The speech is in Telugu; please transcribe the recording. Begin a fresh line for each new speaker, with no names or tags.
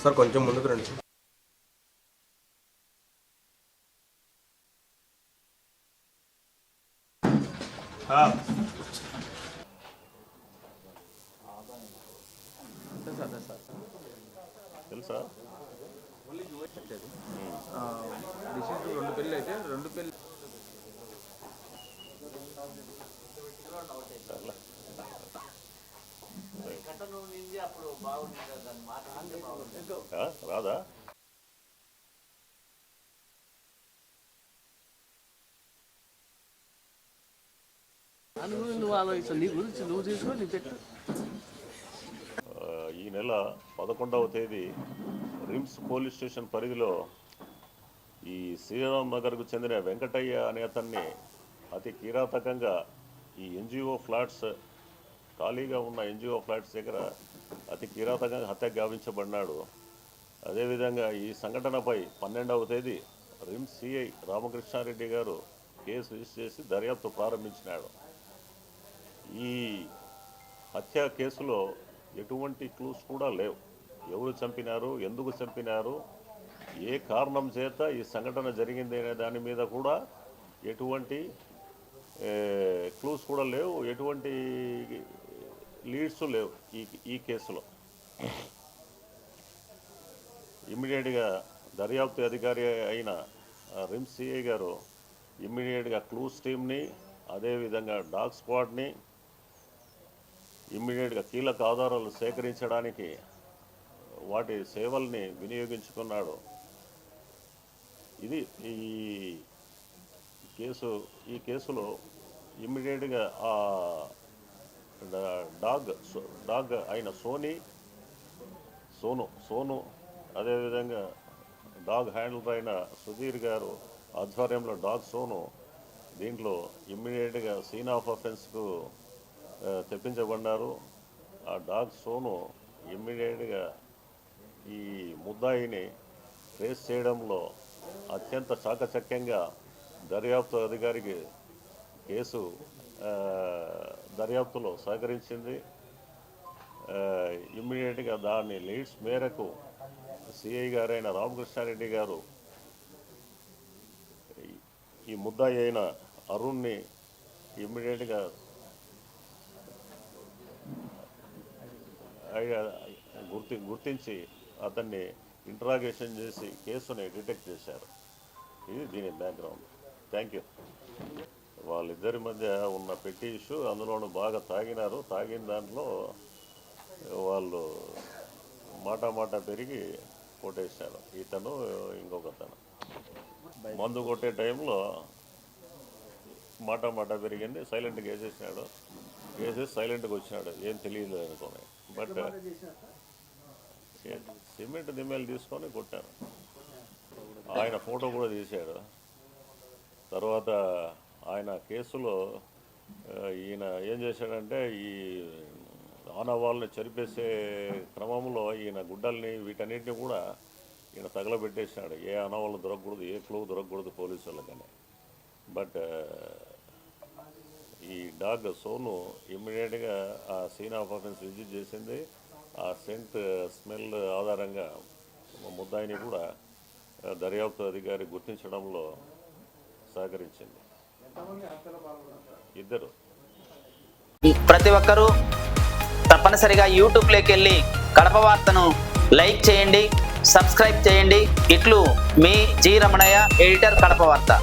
సార్ కొంచెం ముందుకు రండి.
తెలుసా
రెండు పెళ్ళి అయితే రెండు పెళ్ళి
రాదా?
నువ్వు ఆలోచించు, నీ గురించి నువ్వు తీసుకో, నీ పెట్టు.
ఈ నెల 11వ తేదీ రిమ్స్ పోలీస్ స్టేషన్ పరిధిలో ఈ శ్రీరామ్ నగర్కు చెందిన వెంకటయ్య అనే అతన్ని అతి కిరాతకంగా ఈ ఎన్జిఓ ఫ్లాట్స్ ఖాళీగా ఉన్న ఎన్జిఓ ఫ్లాట్స్ దగ్గర అతి కిరాతకంగా హత్య గావించబడినాడు. అదేవిధంగా ఈ సంఘటనపై 12వ తేదీ రిమ్స్ సిఐ రామకృష్ణారెడ్డి గారు కేసు రిజిస్టర్ చేసి దర్యాప్తు ప్రారంభించినాడు. ఈ హత్య కేసులో ఎటువంటి క్లూస్ కూడా లేవు. ఎవరు చంపినారు, ఎందుకు చంపినారు, ఏ కారణం చేత ఈ సంఘటన జరిగింది అనే దాని మీద కూడా ఎటువంటి క్లూస్ కూడా లేవు, ఎటువంటి లీడ్స్ లేవు ఈ కేసులో. ఇమ్మీడియట్గా దర్యాప్తు అధికారి అయిన రిమ్స్ సిఐ గారు ఇమ్మీడియట్గా క్లూస్ టీమ్ని, అదేవిధంగా డాగ్ స్క్వాడ్ని ఇమ్మీడియట్గా కీలక ఆధారాలు సేకరించడానికి వాటి సేవల్ని వినియోగించుకున్నాడు. ఇది ఈ కేసులో ఇమ్మీడియట్గా ఆ డాగ్ అయిన సోను అదేవిధంగా డాగ్ హ్యాండిలర్ అయిన సుధీర్ గారు ఆధ్వర్యంలో డాగ్ సోను దీంట్లో ఇమ్మీడియట్గా సీన్ ఆఫ్ అఫెన్స్కు తెప్పించబడ్డారు. ఆ డాగ్ సోను ఇమ్మీడియట్గా ఈ ముద్దాయిని ట్రేస్ చేయడంలో అత్యంత చాకచక్యంగా దర్యాప్తు అధికారికి కేసు దర్యాప్తులో సహకరించింది. ఇమ్మీడియట్గా దాని లీడ్స్ మేరకు సిఐ గారైన రామకృష్ణారెడ్డి గారు ఈ ముద్దాయి అయిన అరుణ్ని ఇమ్మీడియట్గా గుర్తించి అతన్ని ఇంట్రాగేషన్ చేసి కేసుని డిటెక్ట్ చేశారు. ఇది దీని బ్యాక్గ్రౌండ్. Thank you. వాళ్ళిద్దరి మధ్య ఉన్న పెట్టి ఇష్యూ, అందులోనూ బాగా తాగినారు. తాగిన దాంట్లో వాళ్ళు మాట పెరిగి కొట్టేశారు. ఇతను ఇంకొకతను మందు కొట్టే టైంలో మాట పెరిగింది. సైలెంట్గా వేసేసినాడు. వేసేసి సైలెంట్గా వచ్చినాడు, ఏం తెలియదు అనుకోని. బట్ సిమెంట్ దిమ్మలు తీసుకొని కొట్టాను. ఆయన ఫోటో కూడా తీశాడు. తర్వాత ఆయన కేసులో ఈయన ఏం చేశాడంటే ఈ ఆనవాళ్ళని చరిపేసే క్రమంలో ఈయన గుడ్డల్ని వీటన్నిటిని కూడా ఈయన తగలబెట్టేసినాడు. ఏ ఆనవాళ్ళు దొరకకూడదు, ఏ క్లూ దొరకకూడదు పోలీసు వాళ్ళకని. బట్ ఈ డాగ్ సోను ఇమ్మీడియట్గా ఆ సీన్ ఆఫ్ అఫెన్స్ విజిట్ చేసింది. ఆ సెంట్ స్మెల్ ఆధారంగా ముద్దాయిని కూడా దర్యాప్తు అధికారి గుర్తించడంలో సహకరించింది. ఇద్దరు.
ప్రతి ఒక్కరూ తప్పనిసరిగా యూట్యూబ్లోకి వెళ్ళి కడప వార్తను లైక్ చేయండి, సబ్స్క్రైబ్ చేయండి. ఇట్లు మీ జి రమణయ్య, ఎడిటర్, కడప వార్త.